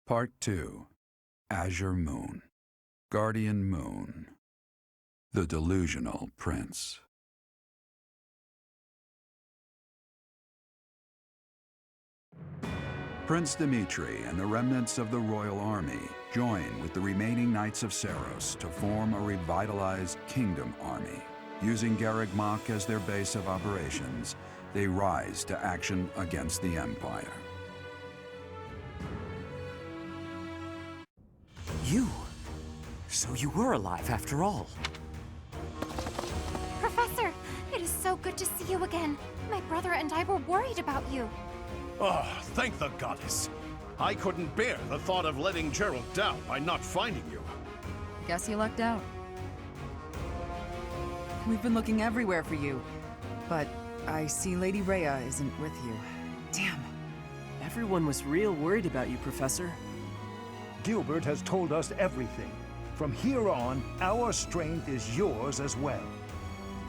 Part 2. Azure Moon. Guardian Moon. The Delusional Prince. Prince Dimitri and the remnants of the royal army join with the remaining Knights of Seiros to form a revitalized kingdom army. Using Garreg Mach as their base of operations, they rise to action against the Empire. You? So you were alive after all. Professor, it is so good to see you again. My brother and I were worried about you. Oh, thank the goddess. I couldn't bear the thought of letting Gerald down by not finding you. Guess you lucked out. We've been looking everywhere for you, but I see Lady Rhea isn't with you. Damn. Everyone was real worried about you, Professor. Gilbert has told us everything. From here on, our strength is yours as well.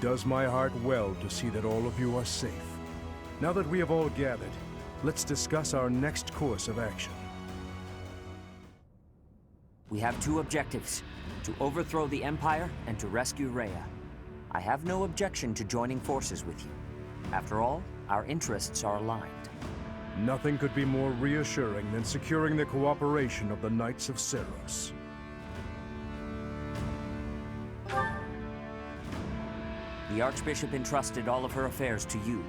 Does my heart well to see that all of you are safe. Now that we have all gathered, let's discuss our next course of action. We have two objectives: to overthrow the Empire and to rescue Rhea. I have no objection to joining forces with you. After all, our interests are aligned. Nothing could be more reassuring than securing the cooperation of the Knights of Seiros. The Archbishop entrusted all of her affairs to you.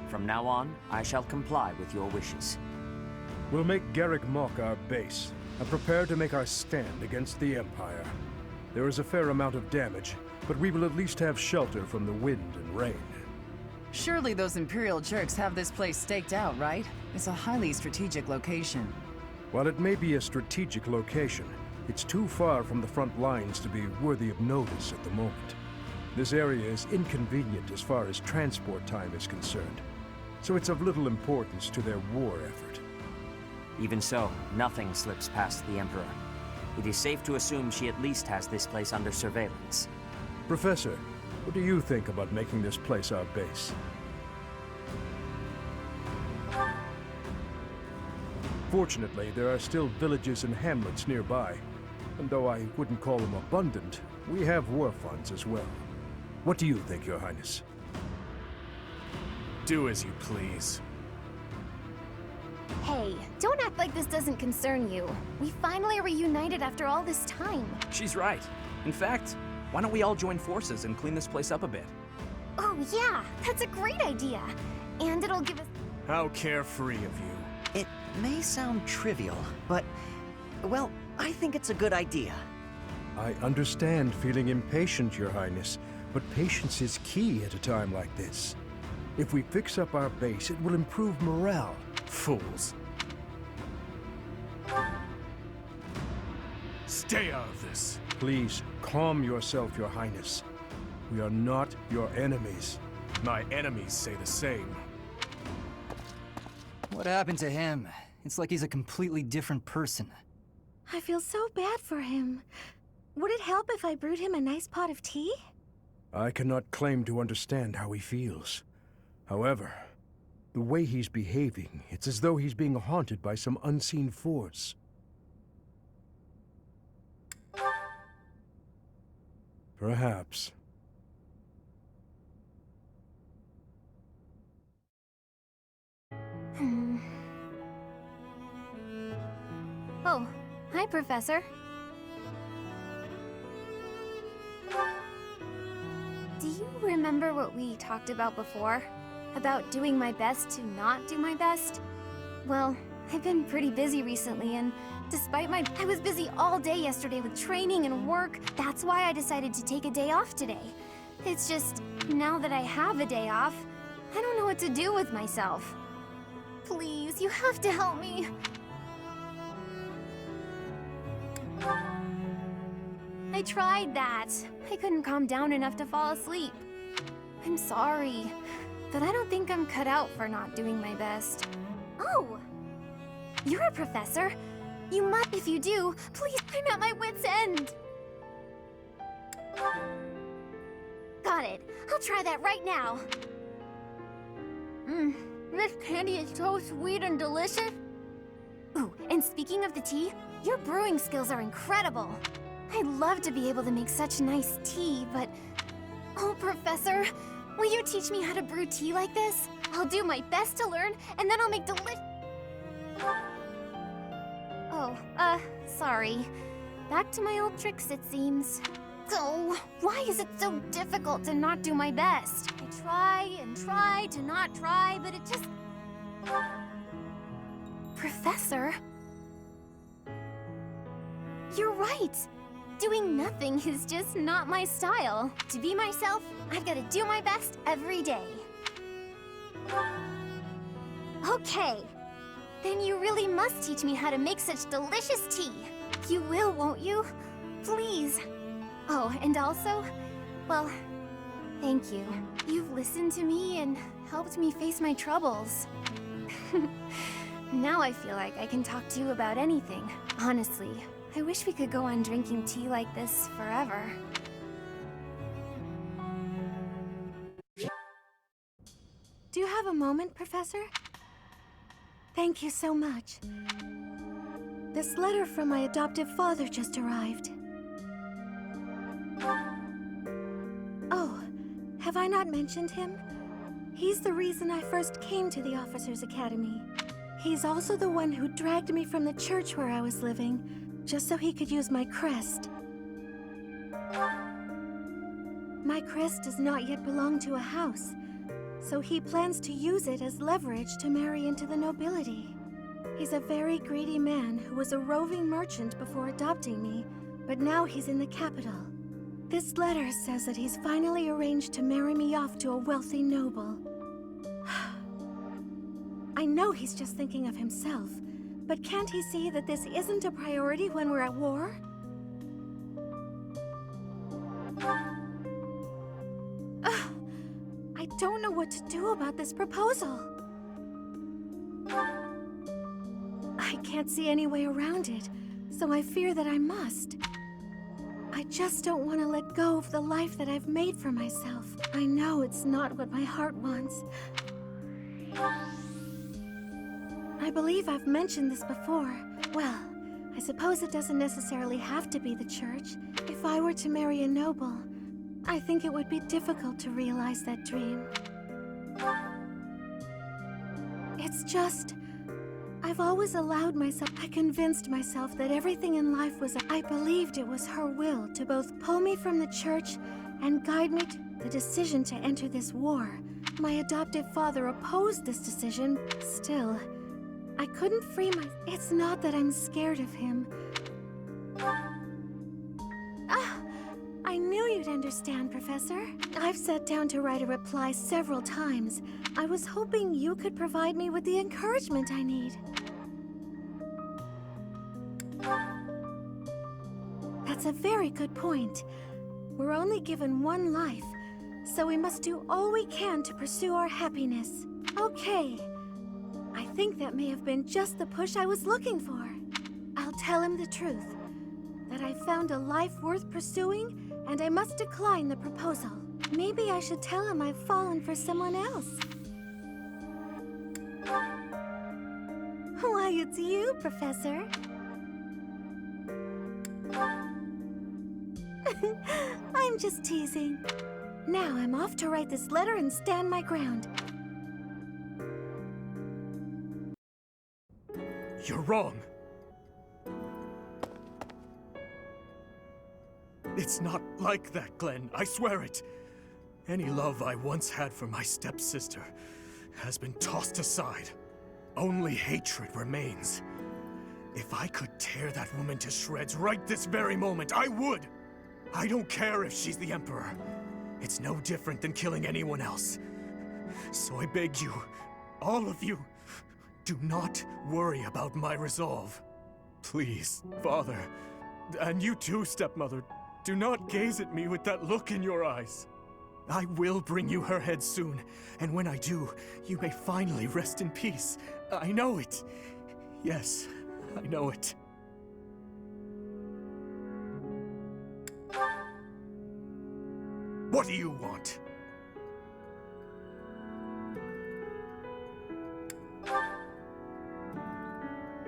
From now on, I shall comply with your wishes. We'll make Garreg Mach our base, and prepare to make our stand against the Empire. There is a fair amount of damage, but we will at least have shelter from the wind and rain. Surely those Imperial jerks have this place staked out, right? It's a highly strategic location. While it may be a strategic location, it's too far from the front lines to be worthy of notice at the moment. This area is inconvenient as far as transport time is concerned, so it's of little importance to their war effort. Even so, nothing slips past the Emperor. It is safe to assume she at least has this place under surveillance. Professor, what do you think about making this place our base? Fortunately, there are still villages and hamlets nearby, and though I wouldn't call them abundant, we have war funds as well. What do you think, Your Highness? Do as you please. Hey, don't act like this doesn't concern you. We finally reunited after all this time. She's right. In fact, why don't we all join forces and clean this place up a bit? Oh yeah, that's a great idea. And it'll give us... How carefree of you. It may sound trivial, but, well, I think it's a good idea. I understand feeling impatient, Your Highness, but patience is key at a time like this. If we fix up our base, it will improve morale. Fools. Stay out of this. Please, calm yourself, Your Highness. We are not your enemies. My enemies say the same. What happened to him? It's like he's a completely different person. I feel so bad for him. Would it help if I brewed him a nice pot of tea? I cannot claim to understand how he feels. However, the way he's behaving, it's as though he's being haunted by some unseen force. Perhaps. Oh, hi, Professor. Do you remember what we talked about before? About doing my best to not do my best? Well, I've been pretty busy recently, and despite I was busy all day yesterday with training and work. That's why I decided to take a day off today. It's just, now that I have a day off, I don't know what to do with myself. Please, you have to help me. I tried that. I couldn't calm down enough to fall asleep. I'm sorry, but I don't think I'm cut out for not doing my best. Oh! You're a professor. You must, if you do, please, I'm at my wit's end. Got it. I'll try that right now. This candy is so sweet and delicious. Ooh, and speaking of the tea, your brewing skills are incredible. I'd love to be able to make such nice tea, but... Oh, Professor, will you teach me how to brew tea like this? I'll do my best to learn, and then I'll make Oh, sorry. Back to my old tricks, it seems. Oh, why is it so difficult to not do my best? I try and try to not try, but it just... Professor? You're right. Doing nothing is just not my style. To be myself, I've got to do my best every day. Okay. Then you really must teach me how to make such delicious tea. You will, won't you? Please. Oh, and also, well, thank you. You've listened to me and helped me face my troubles. Now I feel like I can talk to you about anything. Honestly, I wish we could go on drinking tea like this forever. Do you have a moment, Professor? Thank you so much. This letter from my adoptive father just arrived. Oh, have I not mentioned him? He's the reason I first came to the Officers' Academy. He's also the one who dragged me from the church where I was living, just so he could use my crest. My crest does not yet belong to a house, so he plans to use it as leverage to marry into the nobility. He's a very greedy man who was a roving merchant before adopting me, but now he's in the capital. This letter says that he's finally arranged to marry me off to a wealthy noble. I know he's just thinking of himself, but can't he see that this isn't a priority when we're at war? I don't know what to do about this proposal. I can't see any way around it, so I fear that I must. I just don't want to let go of the life that I've made for myself. I know it's not what my heart wants. I believe I've mentioned this before. Well, I suppose it doesn't necessarily have to be the church. If I were to marry a noble, I think it would be difficult to realize that dream. It's just... I've always allowed myself... I convinced myself that everything in life was... I believed it was her will to both pull me from the church and guide me to the decision to enter this war. My adoptive father opposed this decision. Still, I couldn't free my... It's not that I'm scared of him. I knew you'd understand, Professor. I've sat down to write a reply several times. I was hoping you could provide me with the encouragement I need. That's a very good point. We're only given one life, so we must do all we can to pursue our happiness. Okay. I think that may have been just the push I was looking for. I'll tell him the truth. That I found a life worth pursuing, and I must decline the proposal. Maybe I should tell him I've fallen for someone else. Why, it's you, Professor. I'm just teasing. Now I'm off to write this letter and stand my ground. You're wrong. It's not like that, Glenn. I swear it. Any love I once had for my stepsister has been tossed aside. Only hatred remains. If I could tear that woman to shreds right this very moment, I would! I don't care if she's the Emperor. It's no different than killing anyone else. So I beg you, all of you, do not worry about my resolve. Please, Father, and you too, Stepmother, do not gaze at me with that look in your eyes. I will bring you her head soon, and when I do, you may finally rest in peace. I know it. Yes, I know it. What do you want?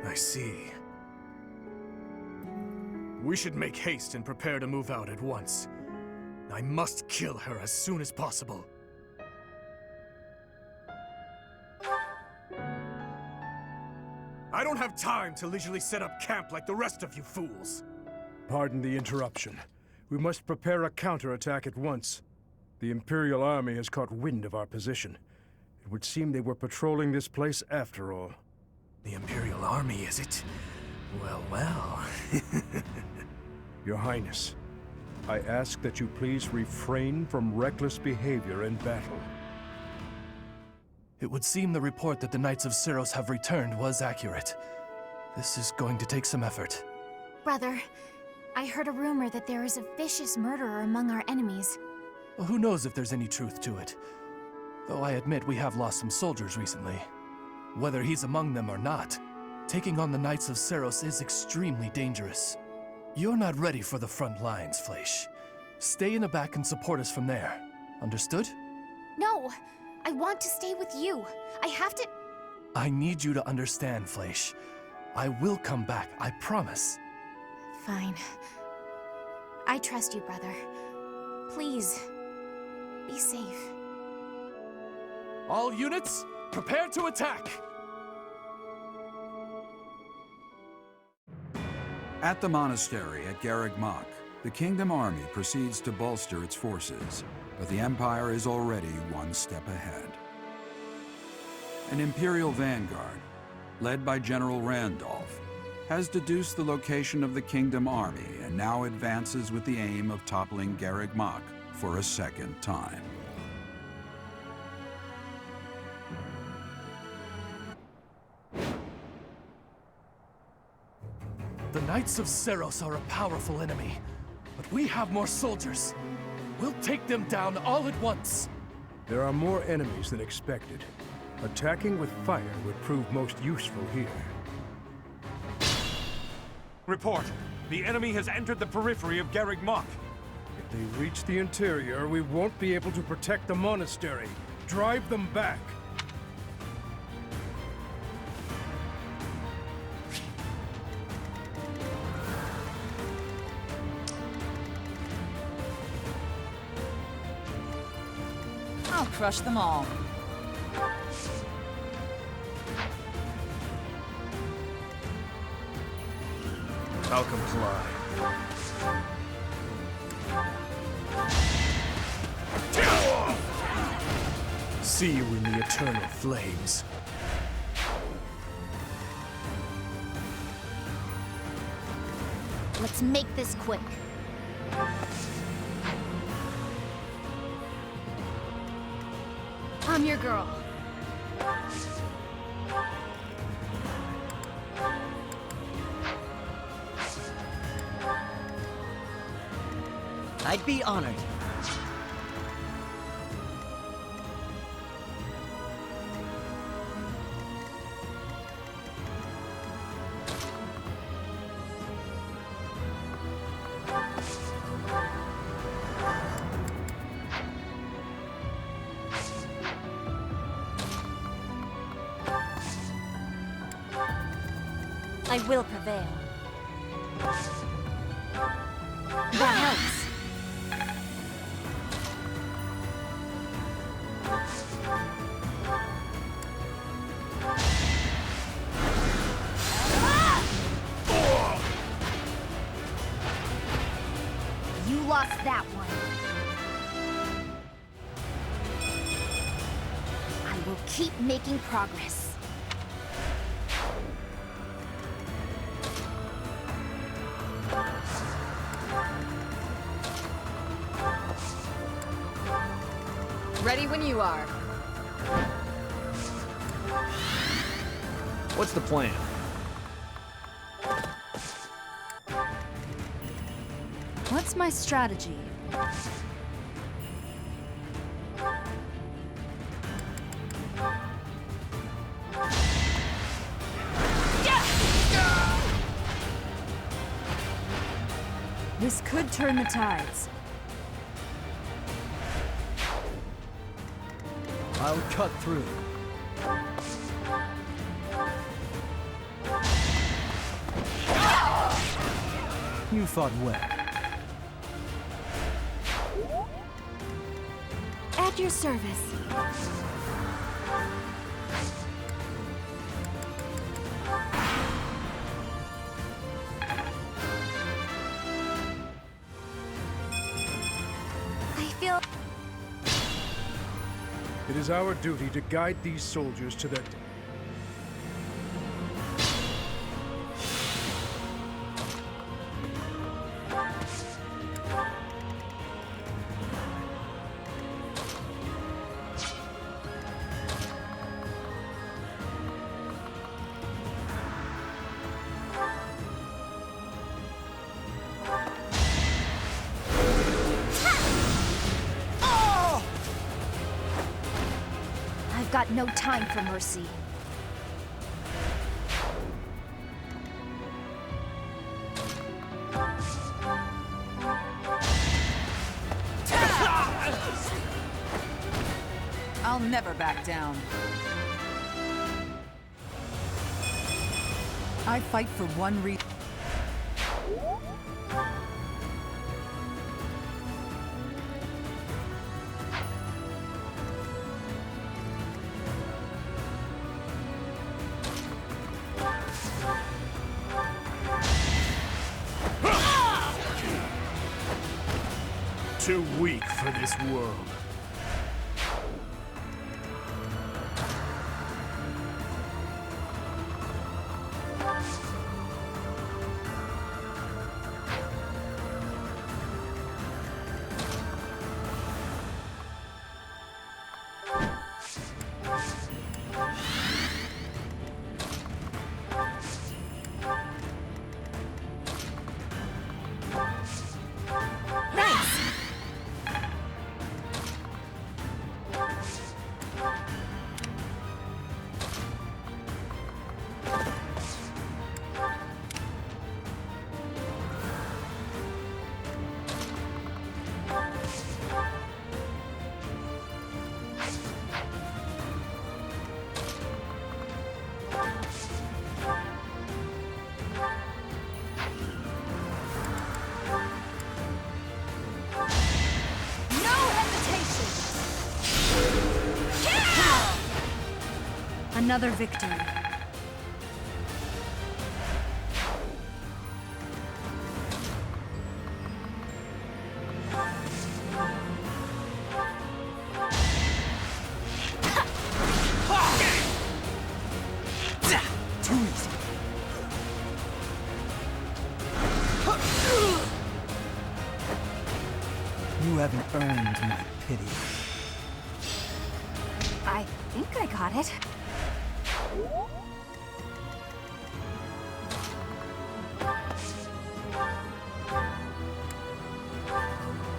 I see. We should make haste and prepare to move out at once. I must kill her as soon as possible. I don't have time to leisurely set up camp like the rest of you fools. Pardon the interruption. We must prepare a counterattack at once. The Imperial Army has caught wind of our position. It would seem they were patrolling this place after all. The Imperial Army, is it? Well, well. Your Highness, I ask that you please refrain from reckless behavior in battle. It would seem the report that the Knights of Syros have returned was accurate. This is going to take some effort. Brother, I heard a rumor that there is a vicious murderer among our enemies. Well, who knows if there's any truth to it? Though I admit we have lost some soldiers recently. Whether he's among them or not, taking on the Knights of Syros is extremely dangerous. You're not ready for the front lines, Fleisch. Stay in the back and support us from there. Understood? No! I want to stay with you. I have to... I need you to understand, Fleisch. I will come back, I promise. Fine. I trust you, brother. Please, be safe. All units, prepare to attack! At the monastery at Garreg Mach, the Kingdom Army proceeds to bolster its forces, but the Empire is already one step ahead. An Imperial vanguard, led by General Randolph, has deduced the location of the Kingdom Army and now advances with the aim of toppling Garreg Mach for a second time. The Knights of Syros are a powerful enemy, but we have more soldiers. We'll take them down all at once. There are more enemies than expected. Attacking with fire would prove most useful here. Report. The enemy has entered the periphery of Garreg Mach. If they reach the interior, we won't be able to protect the monastery. Drive them back. I'll crush them all. I'll comply. See you in the eternal flames. Let's make this quick. I'm your girl. I'd be honored. I will prevail. That helps. You lost that one. I will keep making progress. Ready when you are. What's the plan? What's my strategy? This could turn the tides. I'll cut through. You fought well. At your service. I feel... It is our duty to guide these soldiers to their... I've got no time for mercy. I'll never back down. I fight for one reason. Too weak for this world. Another victory. Too easy. You haven't earned my pity. I think I got it.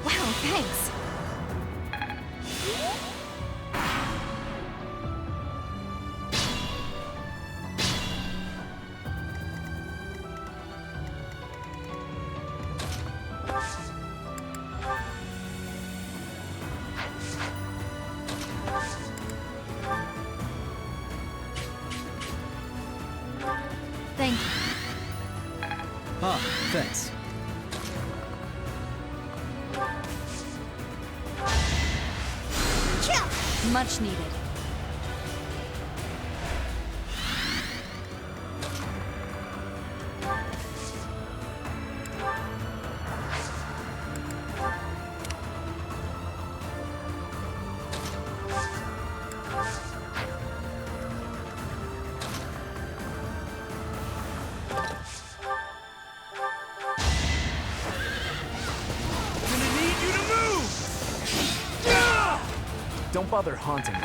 Wow, thanks. Thank you. Ah, thanks. Kill! Much needed. Don't bother haunting me.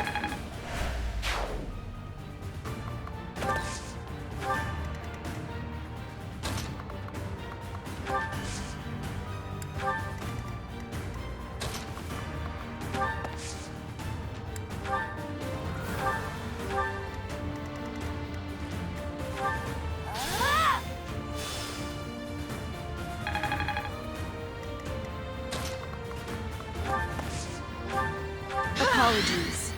Apologies.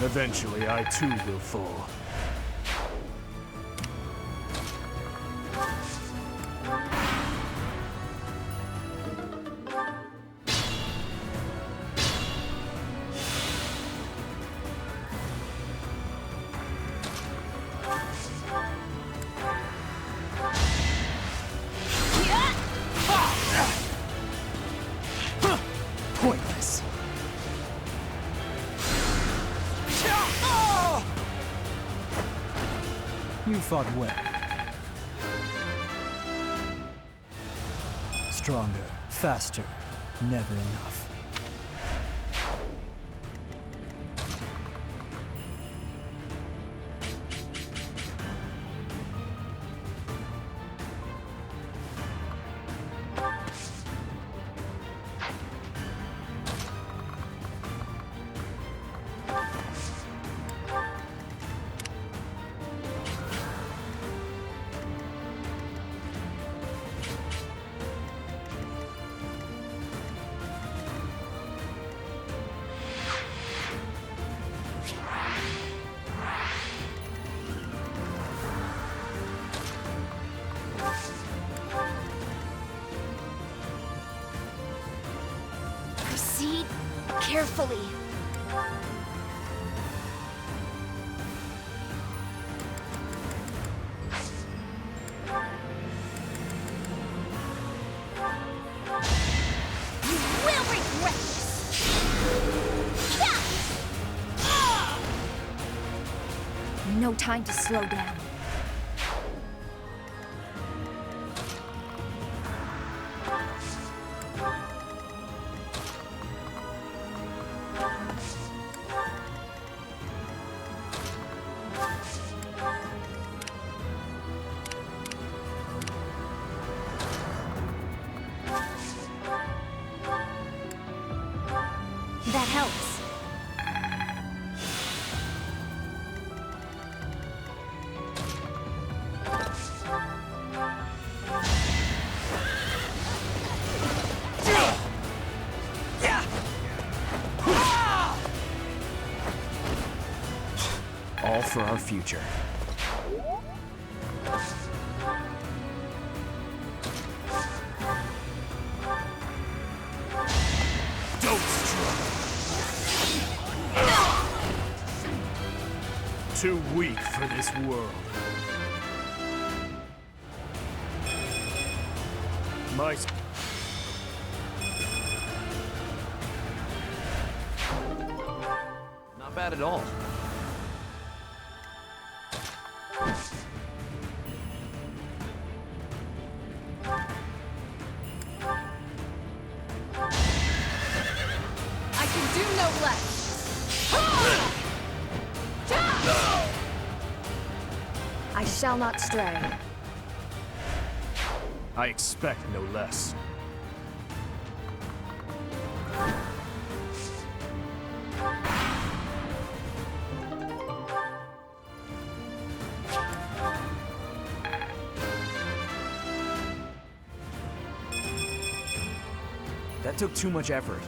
Eventually, I too will fall. Pointless. You fought well. Stronger, faster, never enough. Proceed carefully. You will regret this! No time to slow down. That helps. All for our future. Don't struggle. Too weak for this world. My... Not bad at all. I can do no less. I shall not stray. I expect no less. That took too much effort.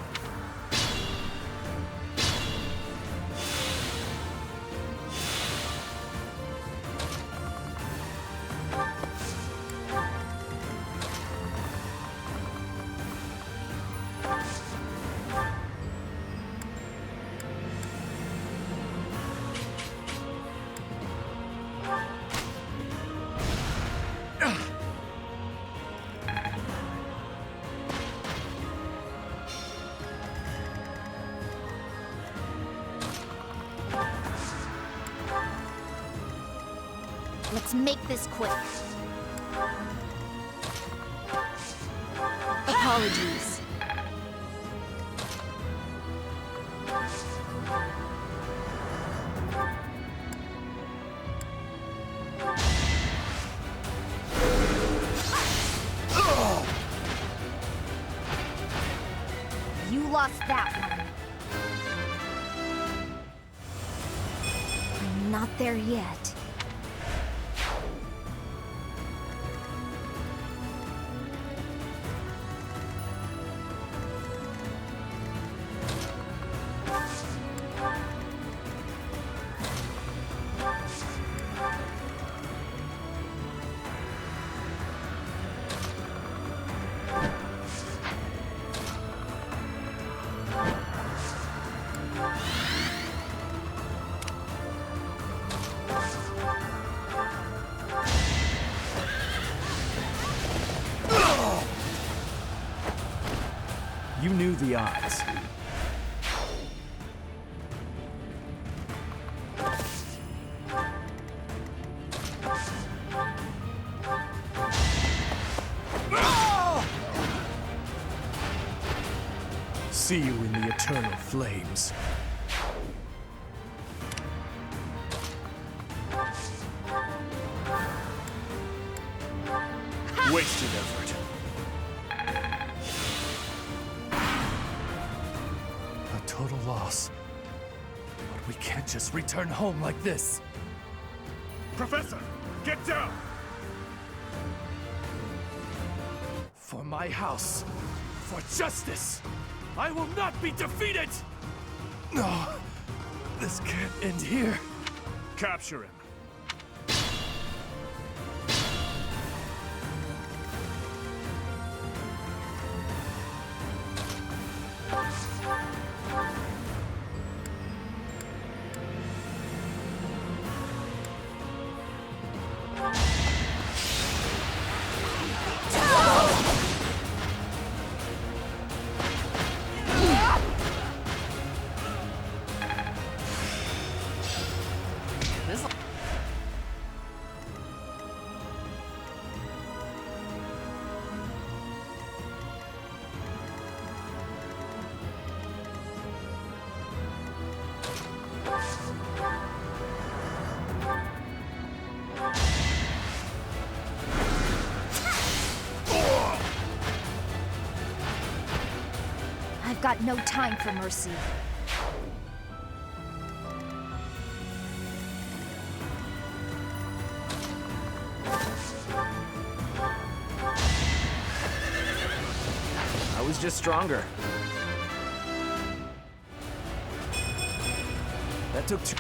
Let's make this quick. Apologies. You lost that one. I'm not there yet. odds. See you in the eternal flames. Wasted effort. A total loss. But we can't just return home like this. Professor, get down! For my house, for justice, I will not be defeated! No, this can't end here. Capture him. I've got no time for mercy. I was just stronger. That took two...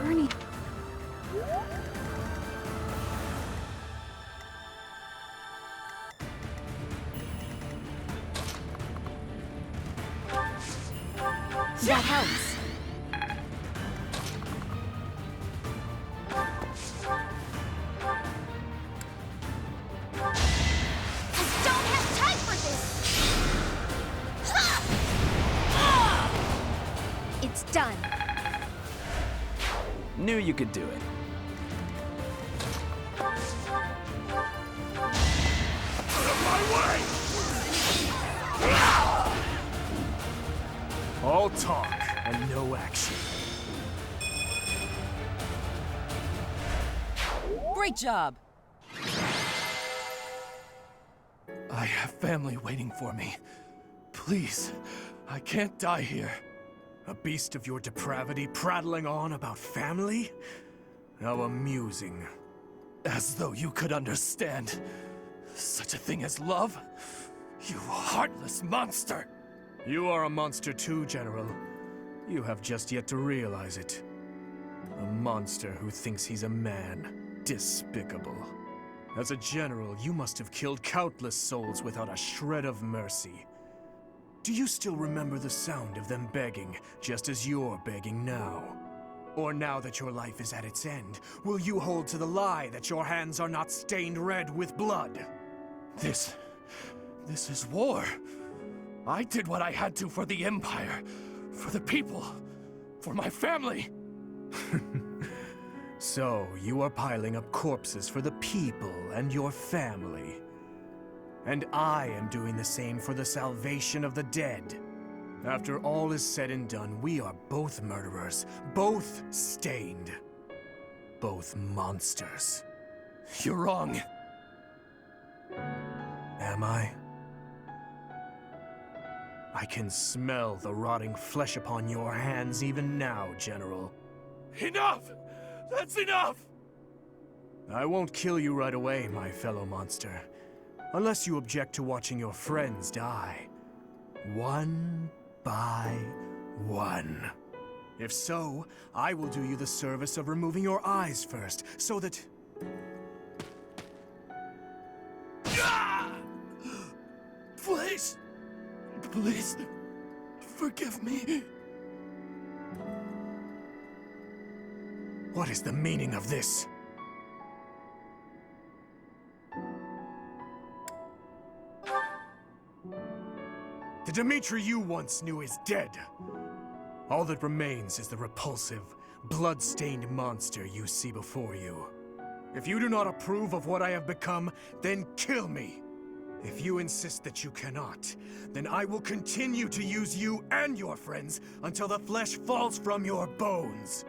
Ernie. That helps. I don't have time for this! It's done. Knew you could do it. Out of my way! All talk and no action. Great job! I have family waiting for me. Please, I can't die here. A beast of your depravity prattling on about family? How amusing. As though you could understand such a thing as love? You heartless monster! You are a monster too, General. You have just yet to realize it. A monster who thinks he's a man. Despicable. As a general, you must have killed countless souls without a shred of mercy. Do you still remember the sound of them begging, just as you're begging now? Or now that your life is at its end, will you hold to the lie that your hands are not stained red with blood? This is war. I did what I had to for the Empire, for the people, for my family. So, you are piling up corpses for the people and your family. And I am doing the same for the salvation of the dead. After all is said and done, we are both murderers, both stained, both monsters. You're wrong. Am I? I can smell the rotting flesh upon your hands even now, General. Enough! That's enough! I won't kill you right away, my fellow monster. Unless you object to watching your friends die. One by one. If so, I will do you the service of removing your eyes first, so that... Please. Please. Forgive me. What is the meaning of this? The Dimitri you once knew is dead. All that remains is the repulsive, blood-stained monster you see before you. If you do not approve of what I have become, then kill me. If you insist that you cannot, then I will continue to use you and your friends until the flesh falls from your bones.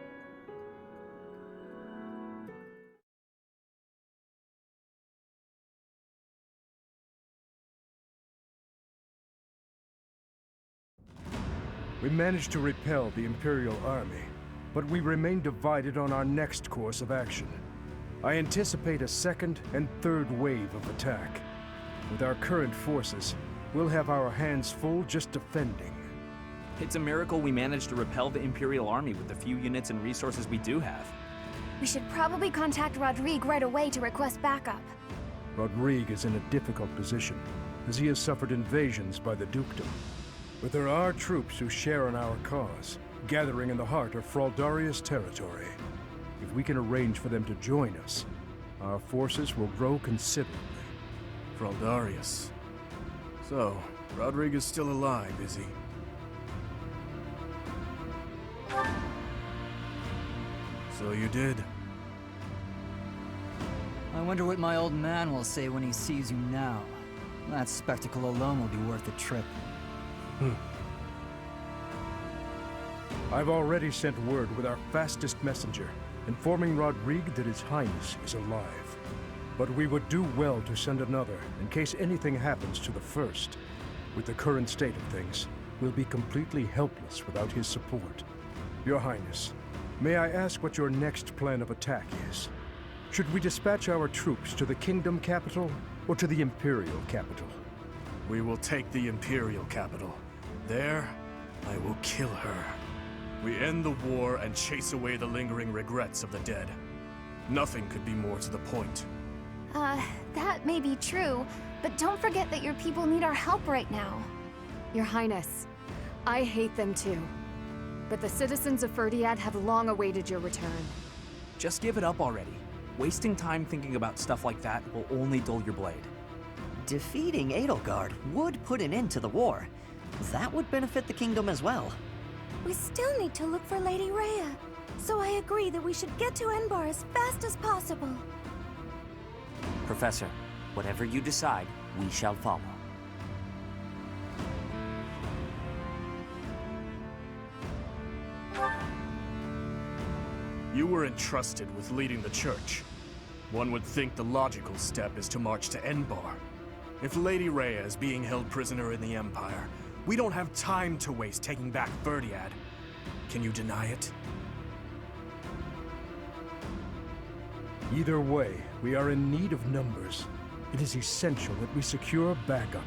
We managed to repel the Imperial Army, but we remain divided on our next course of action. I anticipate a second and third wave of attack. With our current forces, we'll have our hands full just defending. It's a miracle we managed to repel the Imperial Army with the few units and resources we do have. We should probably contact Rodrigue right away to request backup. Rodrigue is in a difficult position, as he has suffered invasions by the Dukedom. But there are troops who share in our cause, gathering in the heart of Fraldaria's territory. If we can arrange for them to join us, our forces will grow considerably. Fraldarius. So, Rodrigue is still alive, is he? So you did. I wonder what my old man will say when he sees you now. That spectacle alone will be worth the trip. I've already sent word with our fastest messenger, informing Rodrigue that His Highness is alive. But we would do well to send another, in case anything happens to the first. With the current state of things, we'll be completely helpless without his support. Your Highness, may I ask what your next plan of attack is? Should we dispatch our troops to the Kingdom capital, or to the Imperial capital? We will take the Imperial capital. There, I will kill her. We end the war and chase away the lingering regrets of the dead. Nothing could be more to the point. That may be true, but don't forget that your people need our help right now. Your Highness, I hate them too. But the citizens of Ferdiad have long awaited your return. Just give it up already. Wasting time thinking about stuff like that will only dull your blade. Defeating Edelgard would put an end to the war. That would benefit the kingdom as well. We still need to look for Lady Rhea. So I agree that we should get to Enbar as fast as possible. Professor, whatever you decide, we shall follow. You were entrusted with leading the church. One would think the logical step is to march to Enbar. If Lady Rhea is being held prisoner in the Empire, we don't have time to waste taking back Ferdiad. Can you deny it? Either way, we are in need of numbers. It is essential that we secure backup.